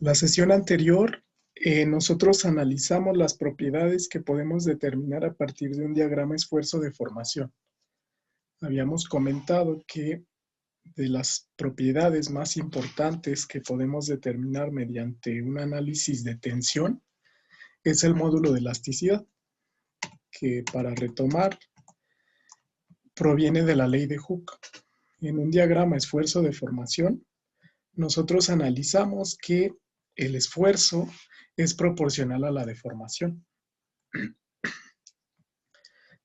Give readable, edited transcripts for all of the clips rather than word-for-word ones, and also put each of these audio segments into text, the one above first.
La sesión anterior, nosotros analizamos las propiedades que podemos determinar a partir de un diagrama esfuerzo-deformación. Habíamos comentado que de las propiedades más importantes que podemos determinar mediante un análisis de tensión es el módulo de elasticidad, que para retomar proviene de la ley de Hooke. En un diagrama esfuerzo-deformación, nosotros analizamos que el esfuerzo es proporcional a la deformación.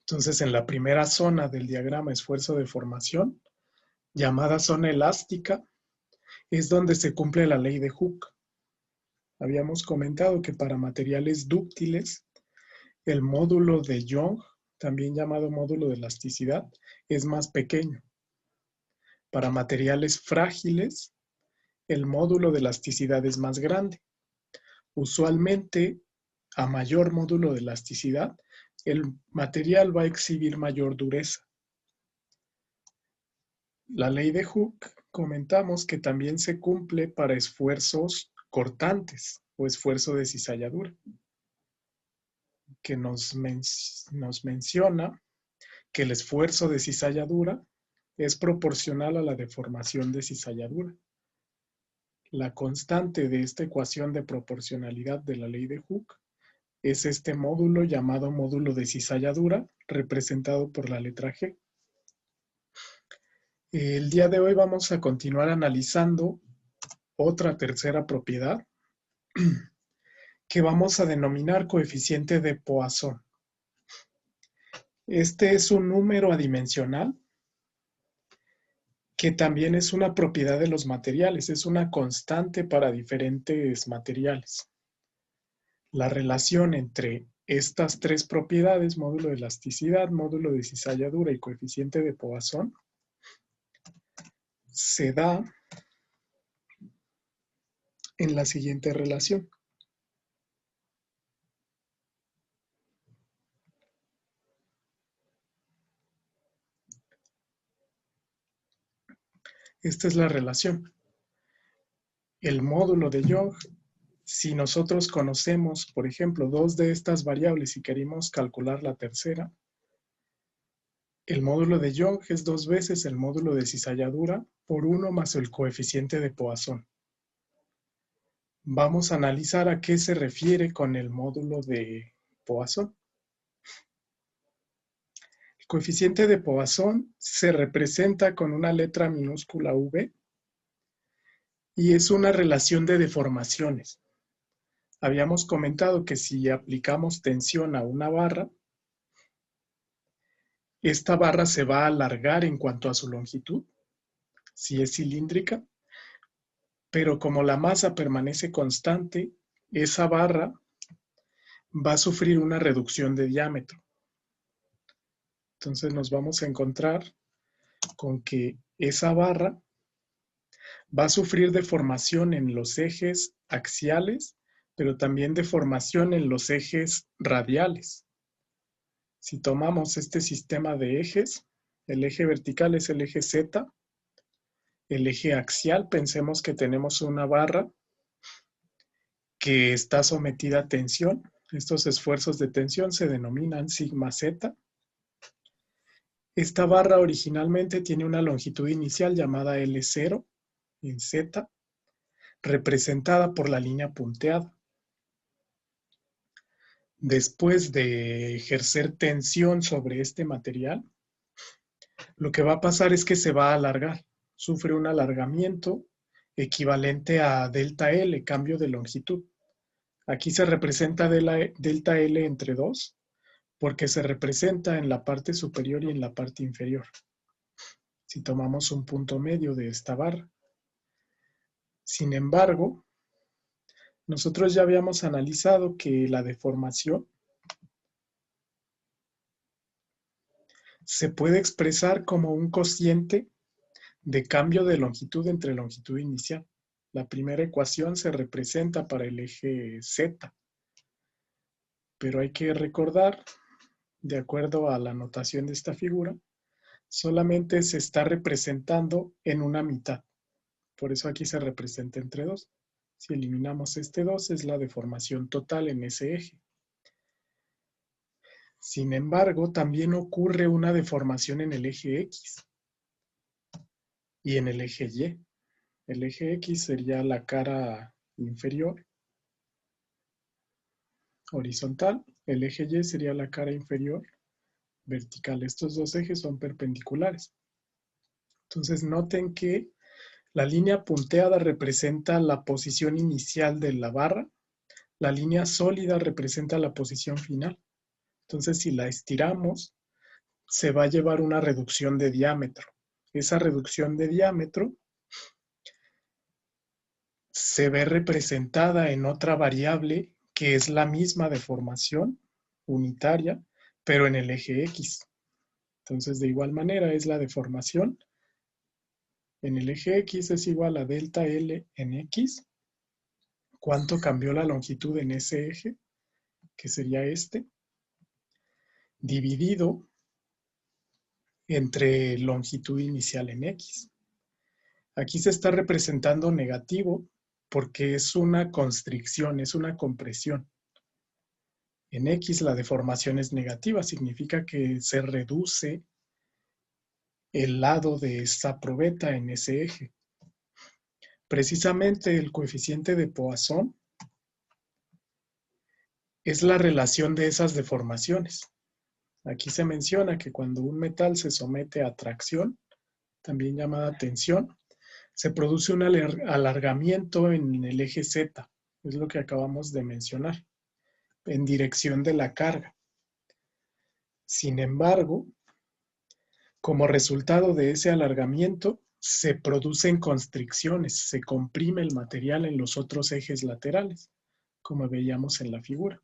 Entonces, en la primera zona del diagrama esfuerzo-deformación, llamada zona elástica, es donde se cumple la ley de Hooke. Habíamos comentado que para materiales dúctiles, el módulo de Young, también llamado módulo de elasticidad, es más pequeño. Para materiales frágiles, el módulo de elasticidad es más grande. Usualmente, a mayor módulo de elasticidad, el material va a exhibir mayor dureza. La ley de Hooke comentamos que también se cumple para esfuerzos cortantes o esfuerzo de cizalladura, que nos menciona que el esfuerzo de cizalladura es proporcional a la deformación de cizalladura. La constante de esta ecuación de proporcionalidad de la ley de Hooke es este módulo llamado módulo de cizalladura, representado por la letra G. El día de hoy vamos a continuar analizando otra tercera propiedad que vamos a denominar coeficiente de Poisson. Este es un número adimensional que también es una propiedad de los materiales, es una constante para diferentes materiales. La relación entre estas tres propiedades, módulo de elasticidad, módulo de cizalladura y coeficiente de Poisson, se da en la siguiente relación. Esta es la relación. El módulo de Young, si nosotros conocemos, por ejemplo, dos de estas variables y queremos calcular la tercera, el módulo de Young es 2 veces el módulo de cizalladura por 1 más el coeficiente de Poisson. Vamos a analizar a qué se refiere con el módulo de Poisson. El coeficiente de Poisson se representa con una letra minúscula V y es una relación de deformaciones. Habíamos comentado que si aplicamos tensión a una barra, esta barra se va a alargar en cuanto a su longitud, si es cilíndrica, pero como la masa permanece constante, esa barra va a sufrir una reducción de diámetro. Entonces nos vamos a encontrar con que esa barra va a sufrir deformación en los ejes axiales, pero también deformación en los ejes radiales. Si tomamos este sistema de ejes, el eje vertical es el eje Z, el eje axial, pensemos que tenemos una barra que está sometida a tensión. Estos esfuerzos de tensión se denominan sigma Z. Esta barra originalmente tiene una longitud inicial llamada L0 en Z, representada por la línea punteada. Después de ejercer tensión sobre este material, lo que va a pasar es que se va a alargar. Sufre un alargamiento equivalente a delta L, cambio de longitud. Aquí se representa delta L entre 2, porque se representa en la parte superior y en la parte inferior. Si tomamos un punto medio de esta barra. Sin embargo, nosotros ya habíamos analizado que la deformación se puede expresar como un cociente de cambio de longitud entre longitud inicial. La primera ecuación se representa para el eje Z, pero hay que recordar, de acuerdo a la notación de esta figura, solamente se está representando en una mitad. Por eso aquí se representa entre 2. Si eliminamos este 2, es la deformación total en ese eje. Sin embargo, también ocurre una deformación en el eje X y en el eje Y. El eje X sería la cara inferior, horizontal. El eje Y sería la cara inferior, vertical. Estos dos ejes son perpendiculares. Entonces noten que la línea punteada representa la posición inicial de la barra, la línea sólida representa la posición final. Entonces si la estiramos, se va a llevar una reducción de diámetro. Esa reducción de diámetro se ve representada en otra variable que es la misma deformación unitaria, pero en el eje X. Entonces de igual manera es la deformación en el eje X es igual a delta L en X. ¿Cuánto cambió la longitud en ese eje? Que sería este, dividido entre longitud inicial en X. Aquí se está representando negativo porque es una constricción, es una compresión. En X la deformación es negativa, significa que se reduce el lado de esa probeta en ese eje. Precisamente el coeficiente de Poisson es la relación de esas deformaciones. Aquí se menciona que cuando un metal se somete a tracción, también llamada tensión, se produce un alargamiento en el eje Z, es lo que acabamos de mencionar, en dirección de la carga. Sin embargo, como resultado de ese alargamiento, se producen constricciones, se comprime el material en los otros ejes laterales, como veíamos en la figura.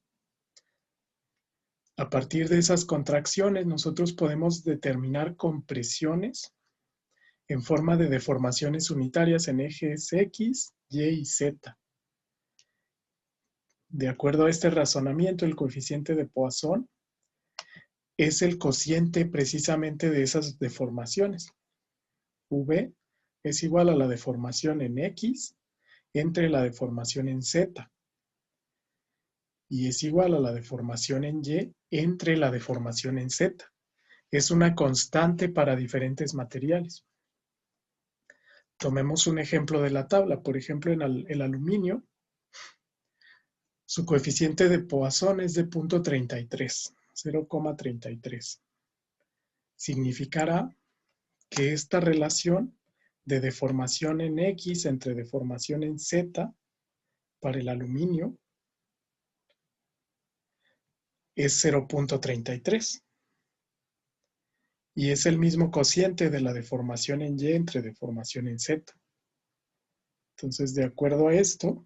A partir de esas contracciones, nosotros podemos determinar compresiones en forma de deformaciones unitarias en ejes X, Y y Z. De acuerdo a este razonamiento, el coeficiente de Poisson es el cociente precisamente de esas deformaciones. V es igual a la deformación en X entre la deformación en Z. Y es igual a la deformación en Y entre la deformación en Z. Es una constante para diferentes materiales. Tomemos un ejemplo de la tabla. Por ejemplo, en el aluminio, su coeficiente de Poisson es de 0.33, 0,33. Significará que esta relación de deformación en X entre deformación en Z para el aluminio es 0.33. Y es el mismo cociente de la deformación en Y entre deformación en Z. Entonces, de acuerdo a esto,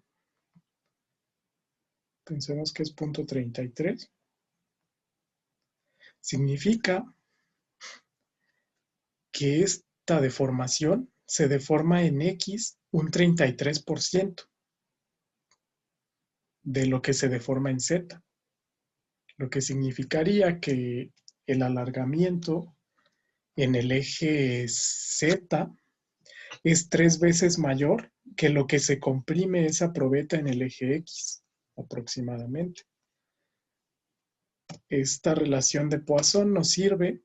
pensemos que es 0.33. Significa que esta deformación se deforma en X un 33% de lo que se deforma en Z. Lo que significaría que el alargamiento en el eje Z es 3 veces mayor que lo que se comprime esa probeta en el eje X, aproximadamente. Esta relación de Poisson nos sirve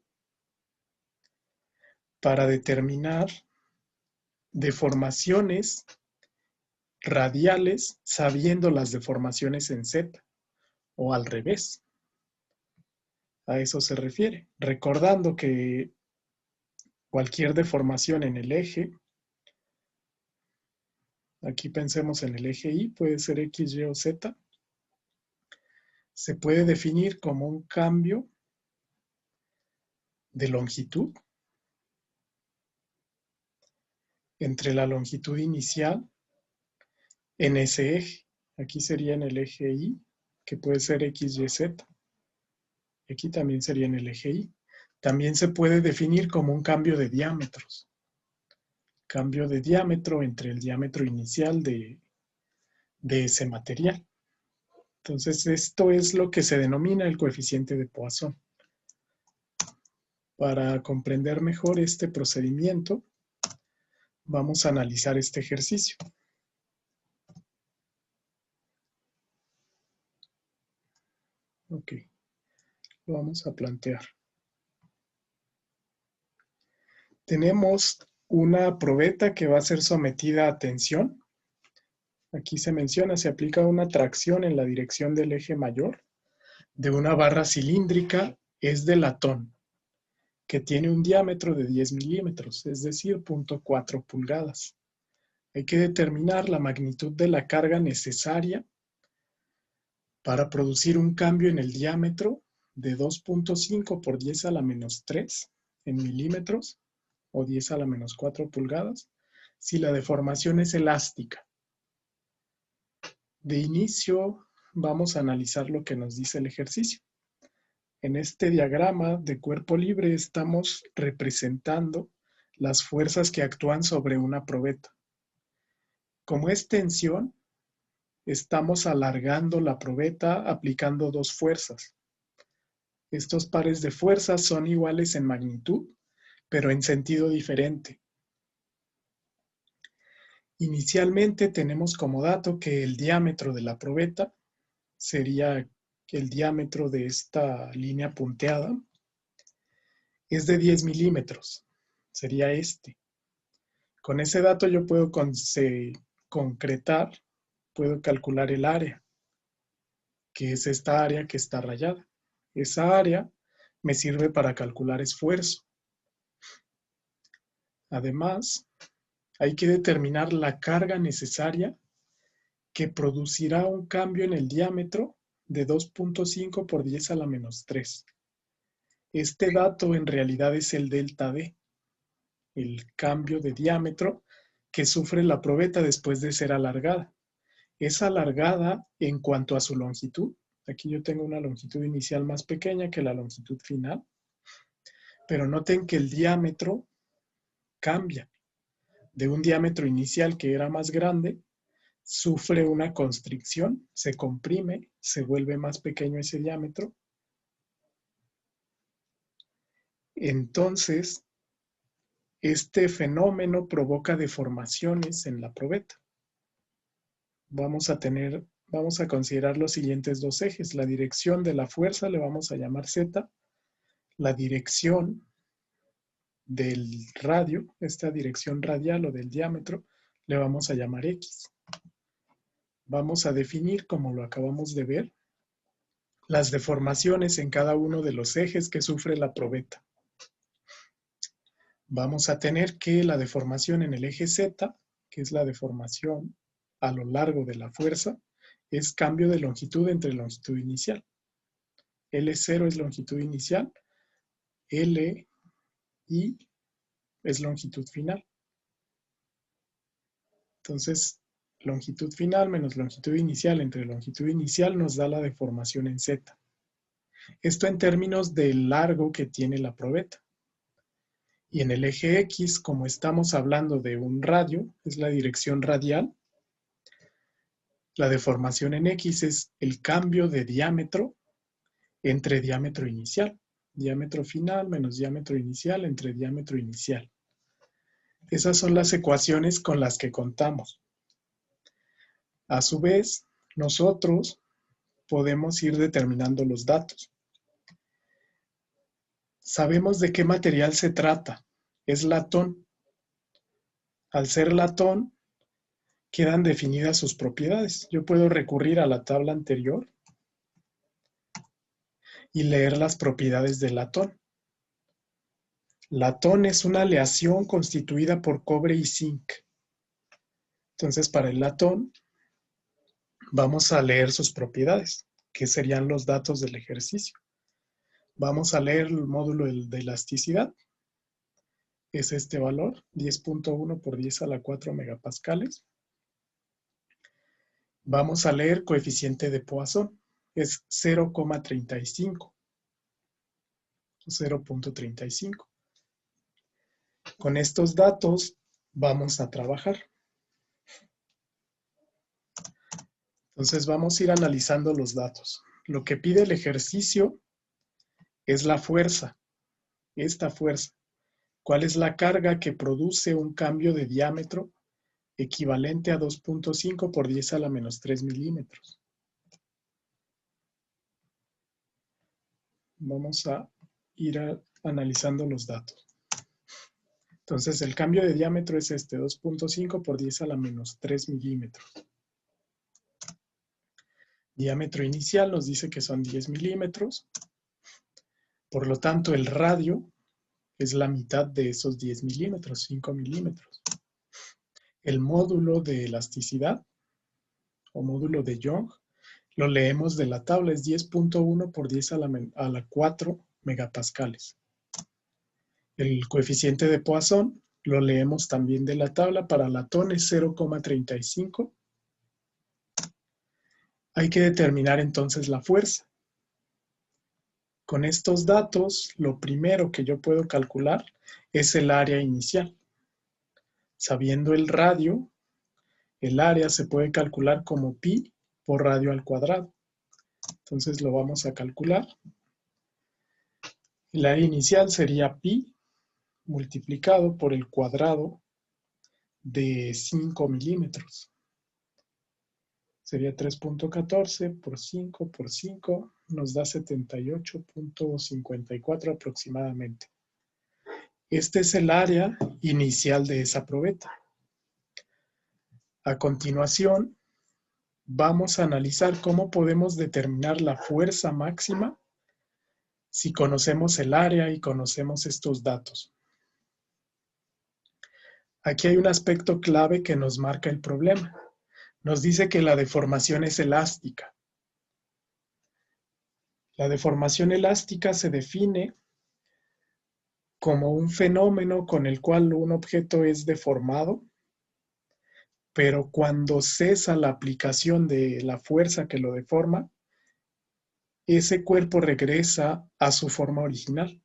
para determinar deformaciones radiales sabiendo las deformaciones en Z, o al revés. A eso se refiere, recordando que cualquier deformación en el eje, aquí pensemos en el eje Y, puede ser X, Y o Z, se puede definir como un cambio de longitud entre la longitud inicial en ese eje. Aquí sería en el eje Y, que puede ser X, Y, Z. Aquí también sería en el eje Y. También se puede definir como un cambio de diámetros. Cambio de diámetro entre el diámetro inicial de ese material. Entonces, esto es lo que se denomina el coeficiente de Poisson. Para comprender mejor este procedimiento, vamos a analizar este ejercicio. Ok, lo vamos a plantear. Tenemos una probeta que va a ser sometida a tensión. Aquí se menciona, se aplica una tracción en la dirección del eje mayor de una barra cilíndrica, es de latón, que tiene un diámetro de 10 milímetros, es decir, 0.4 pulgadas. Hay que determinar la magnitud de la carga necesaria para producir un cambio en el diámetro de 2.5 por 10 a la menos 3 en milímetros o 10 a la menos 4 pulgadas si la deformación es elástica. De inicio vamos a analizar lo que nos dice el ejercicio. En este diagrama de cuerpo libre estamos representando las fuerzas que actúan sobre una probeta. Como es tensión, estamos alargando la probeta aplicando dos fuerzas. Estos pares de fuerzas son iguales en magnitud, pero en sentido diferente. Inicialmente tenemos como dato que el diámetro de la probeta sería el diámetro de esta línea punteada, es de 10 milímetros, sería este. Con ese dato yo puedo concretar, puedo calcular el área, que es esta área que está rayada. Esa área me sirve para calcular esfuerzo. Además, hay que determinar la carga necesaria que producirá un cambio en el diámetro de 2.5 por 10 a la menos 3. Este dato en realidad es el delta D, el cambio de diámetro que sufre la probeta después de ser alargada. Es alargada en cuanto a su longitud. Aquí yo tengo una longitud inicial más pequeña que la longitud final, pero noten que el diámetro cambia. De un diámetro inicial que era más grande, sufre una constricción, se comprime, se vuelve más pequeño ese diámetro. Entonces, este fenómeno provoca deformaciones en la probeta. Vamos a considerar los siguientes dos ejes. La dirección de la fuerza le vamos a llamar Z. La dirección del radio, esta dirección radial o del diámetro, le vamos a llamar X. Vamos a definir, como lo acabamos de ver, las deformaciones en cada uno de los ejes que sufre la probeta. Vamos a tener que la deformación en el eje Z, que es la deformación a lo largo de la fuerza, es cambio de longitud entre longitud inicial. L0 es longitud inicial, LI es longitud final. Entonces, longitud final menos longitud inicial entre longitud inicial nos da la deformación en Z. Esto en términos del largo que tiene la probeta. Y en el eje X, como estamos hablando de un radio, es la dirección radial, la deformación en X es el cambio de diámetro entre diámetro inicial. Diámetro final menos diámetro inicial entre diámetro inicial. Esas son las ecuaciones con las que contamos. A su vez, nosotros podemos ir determinando los datos. Sabemos de qué material se trata. Es latón. Al ser latón, quedan definidas sus propiedades. Yo puedo recurrir a la tabla anterior y leer las propiedades del latón. Latón es una aleación constituida por cobre y zinc. Entonces, para el latón, vamos a leer sus propiedades, que serían los datos del ejercicio. Vamos a leer el módulo de elasticidad. Es este valor, 10.1 por 10 a la 4 megapascales. Vamos a leer coeficiente de Poisson. Es 0,35. 0.35. Con estos datos vamos a trabajar. Entonces vamos a ir analizando los datos. Lo que pide el ejercicio es la fuerza, esta fuerza. ¿Cuál es la carga que produce un cambio de diámetro equivalente a 2.5 por 10 a la menos 3 milímetros? Vamos a ir analizando los datos. Entonces, el cambio de diámetro es este, 2.5 por 10 a la menos 3 milímetros. Diámetro inicial nos dice que son 10 milímetros. Por lo tanto, el radio es la mitad de esos 10 milímetros, 5 milímetros. El módulo de elasticidad, o módulo de Young, lo leemos de la tabla, es 10.1 por 10 a la 4 megapascales. El coeficiente de Poisson lo leemos también de la tabla, para latón es 0,35. Hay que determinar entonces la fuerza. Con estos datos, lo primero que yo puedo calcular es el área inicial. Sabiendo el radio, el área se puede calcular como pi por radio al cuadrado. Entonces lo vamos a calcular. El área inicial sería pi multiplicado por el cuadrado de 5 milímetros. Sería 3.14 por 5 por 5, nos da 78.54 aproximadamente. Este es el área inicial de esa probeta. A continuación, vamos a analizar cómo podemos determinar la fuerza máxima si conocemos el área y conocemos estos datos. Aquí hay un aspecto clave que nos marca el problema. Nos dice que la deformación es elástica. La deformación elástica se define como un fenómeno con el cual un objeto es deformado, pero cuando cesa la aplicación de la fuerza que lo deforma, ese cuerpo regresa a su forma original.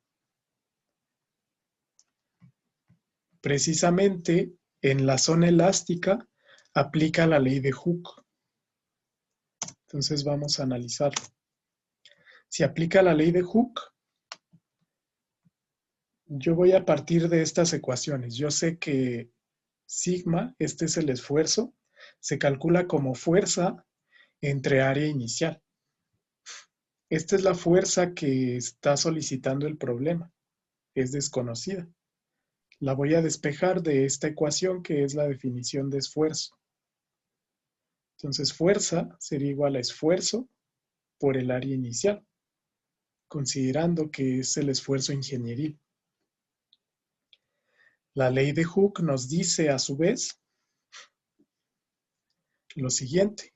Precisamente en la zona elástica aplica la ley de Hooke. Entonces vamos a analizarlo. Si aplica la ley de Hooke, yo voy a partir de estas ecuaciones. Yo sé que sigma, este es el esfuerzo, se calcula como fuerza entre área inicial. Esta es la fuerza que está solicitando el problema. Es desconocida. La voy a despejar de esta ecuación que es la definición de esfuerzo. Entonces, fuerza sería igual a esfuerzo por el área inicial, considerando que es el esfuerzo ingenieril. La ley de Hooke nos dice, a su vez, lo siguiente.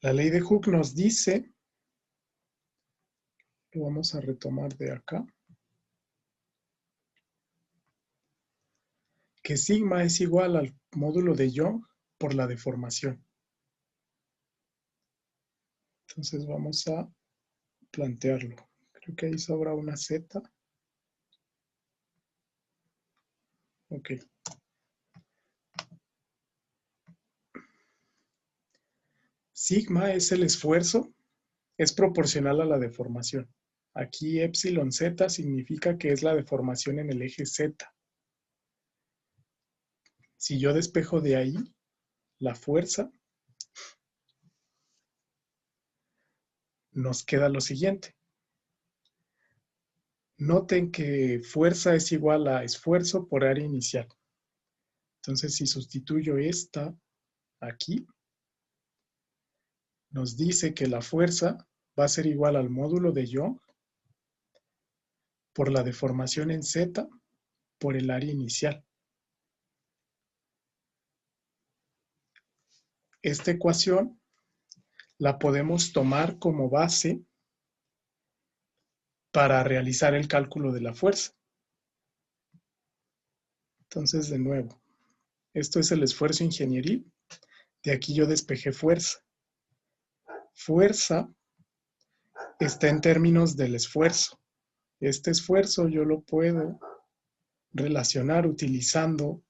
La ley de Hooke nos dice, lo vamos a retomar de acá, que sigma es igual al módulo de Young por la deformación. Entonces vamos a plantearlo. Creo que ahí sobra una Z. Ok. Sigma es el esfuerzo, es proporcional a la deformación. Aquí epsilon Z significa que es la deformación en el eje Z. Si yo despejo de ahí la fuerza, nos queda lo siguiente. Noten que fuerza es igual a esfuerzo por área inicial. Entonces, si sustituyo esta aquí, nos dice que la fuerza va a ser igual al módulo de Young por la deformación en Z por el área inicial. Esta ecuación la podemos tomar como base para realizar el cálculo de la fuerza. Entonces, de nuevo, esto es el esfuerzo ingenieril. De aquí yo despejé fuerza. Fuerza está en términos del esfuerzo. Este esfuerzo yo lo puedo relacionar utilizando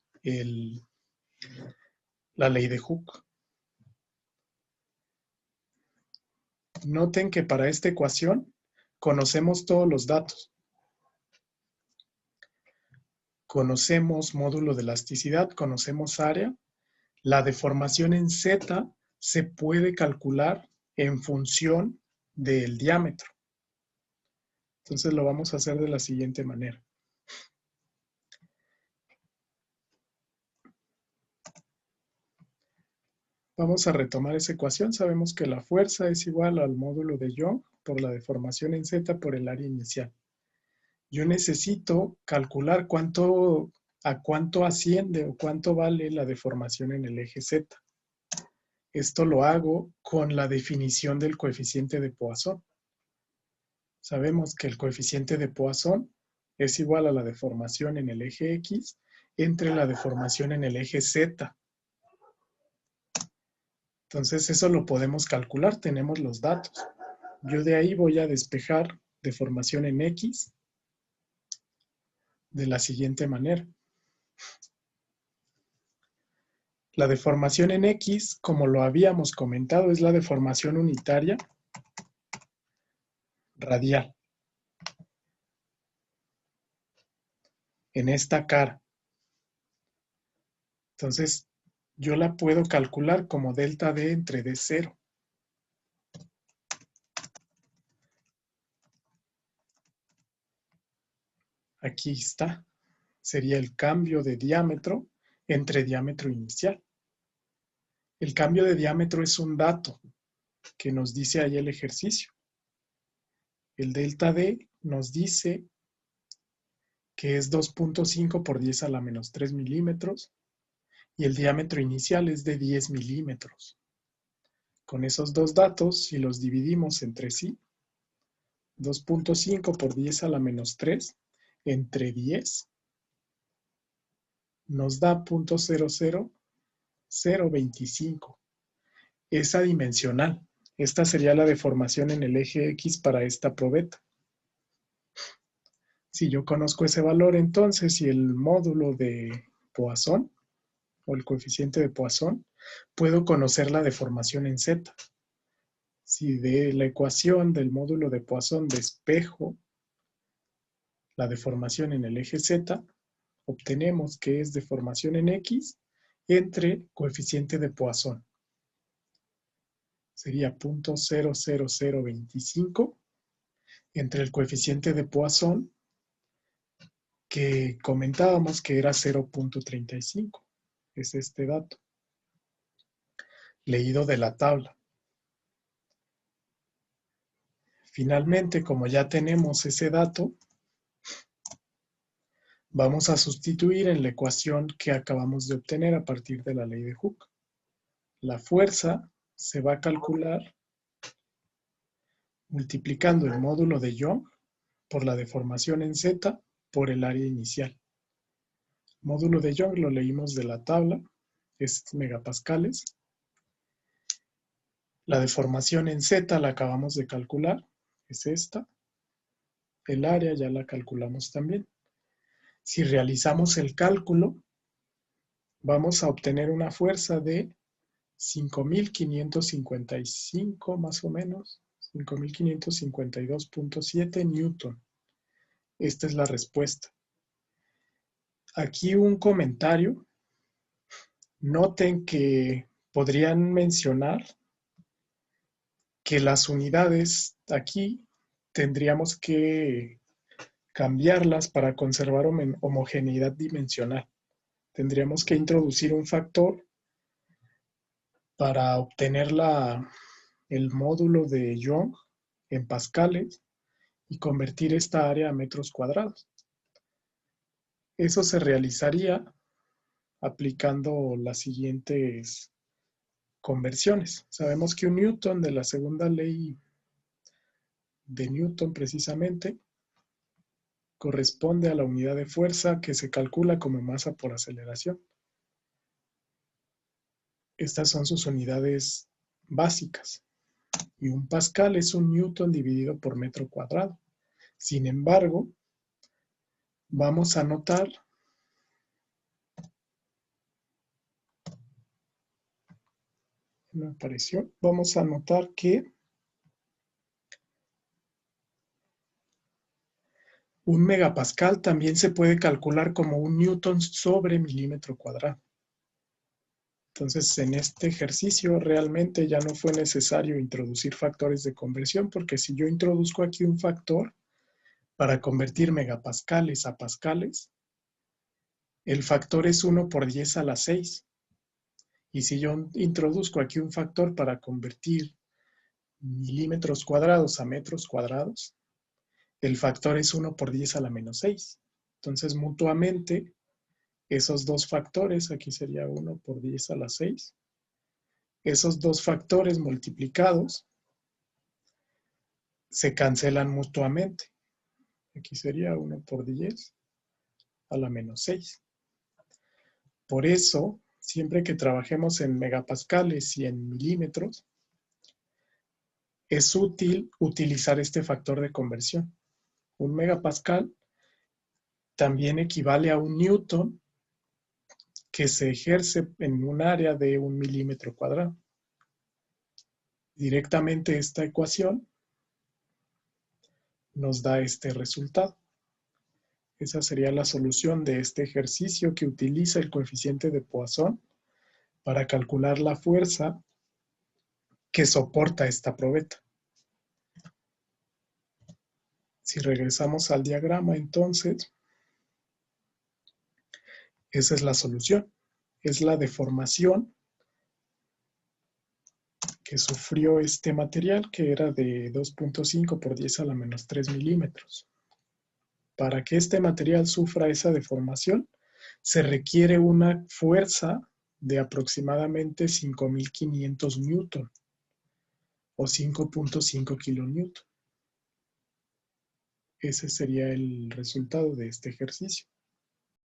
la ley de Hooke. Noten que para esta ecuación conocemos todos los datos. Conocemos módulo de elasticidad, conocemos área. La deformación en Z se puede calcular en función del diámetro. Entonces lo vamos a hacer de la siguiente manera. Vamos a retomar esa ecuación. Sabemos que la fuerza es igual al módulo de Young por la deformación en Z por el área inicial. Yo necesito calcular a cuánto asciende o cuánto vale la deformación en el eje Z. Esto lo hago con la definición del coeficiente de Poisson. Sabemos que el coeficiente de Poisson es igual a la deformación en el eje X entre la deformación en el eje Z. Entonces eso lo podemos calcular, tenemos los datos. Yo de ahí voy a despejar deformación en X de la siguiente manera. La deformación en X, como lo habíamos comentado, es la deformación unitaria radial. En esta cara. Entonces, yo la puedo calcular como delta D entre D0. Aquí está. Sería el cambio de diámetro entre diámetro inicial. El cambio de diámetro es un dato que nos dice ahí el ejercicio. El delta D nos dice que es 2.5 por 10 a la menos 3 milímetros y el diámetro inicial es de 10 milímetros. Con esos dos datos, si los dividimos entre sí, 2.5 por 10 a la menos 3 entre 10 nos da 0.00025. Es adimensional. Esta sería la deformación en el eje X para esta probeta. Si yo conozco ese valor, entonces, y el módulo de Poisson, o el coeficiente de Poisson, puedo conocer la deformación en Z. Si de la ecuación del módulo de Poisson despejo la deformación en el eje Z, obtenemos que es deformación en X entre coeficiente de Poisson. Sería 0.00025 entre el coeficiente de Poisson que comentábamos que era 0.35. Es este dato, leído de la tabla. Finalmente, como ya tenemos ese dato, vamos a sustituir en la ecuación que acabamos de obtener a partir de la ley de Hooke. La fuerza se va a calcular multiplicando el módulo de Young por la deformación en Z por el área inicial. Módulo de Young lo leímos de la tabla, es megapascales. La deformación en Z la acabamos de calcular, es esta. El área ya la calculamos también. Si realizamos el cálculo, vamos a obtener una fuerza de 5.555 más o menos, 5.552.7 newton. Esta es la respuesta. Aquí un comentario. Noten que podrían mencionar que las unidades aquí tendríamos que cambiarlas para conservar homogeneidad dimensional. Tendríamos que introducir un factor para obtener el módulo de Young en pascales y convertir esta área a metros cuadrados. Eso se realizaría aplicando las siguientes conversiones. Sabemos que un newton de la segunda ley de Newton precisamente corresponde a la unidad de fuerza que se calcula como masa por aceleración. Estas son sus unidades básicas. Y un pascal es un newton dividido por metro cuadrado. Sin embargo, vamos a notar vamos a notar que un megapascal también se puede calcular como un newton sobre milímetro cuadrado. Entonces, en este ejercicio realmente ya no fue necesario introducir factores de conversión, porque si yo introduzco aquí un factor para convertir megapascales a pascales, el factor es 1 por 10 a la 6. Y si yo introduzco aquí un factor para convertir milímetros cuadrados a metros cuadrados, el factor es 1 por 10 a la menos 6. Entonces, mutuamente, esos dos factores, aquí sería 1 por 10 a la 6, esos dos factores multiplicados se cancelan mutuamente. Aquí sería 1 por 10 a la menos 6. Por eso, siempre que trabajemos en megapascales y en milímetros, es útil utilizar este factor de conversión. Un megapascal también equivale a un newton que se ejerce en un área de 1 milímetro cuadrado. Directamente esta ecuación nos da este resultado. Esa sería la solución de este ejercicio que utiliza el coeficiente de Poisson para calcular la fuerza que soporta esta probeta. Si regresamos al diagrama, entonces, esa es la solución. Es la deformación que sufrió este material, que era de 2.5 por 10 a la menos 3 milímetros. Para que este material sufra esa deformación, se requiere una fuerza de aproximadamente 5.500 newton o 5.5 kilonewton. Ese sería el resultado de este ejercicio.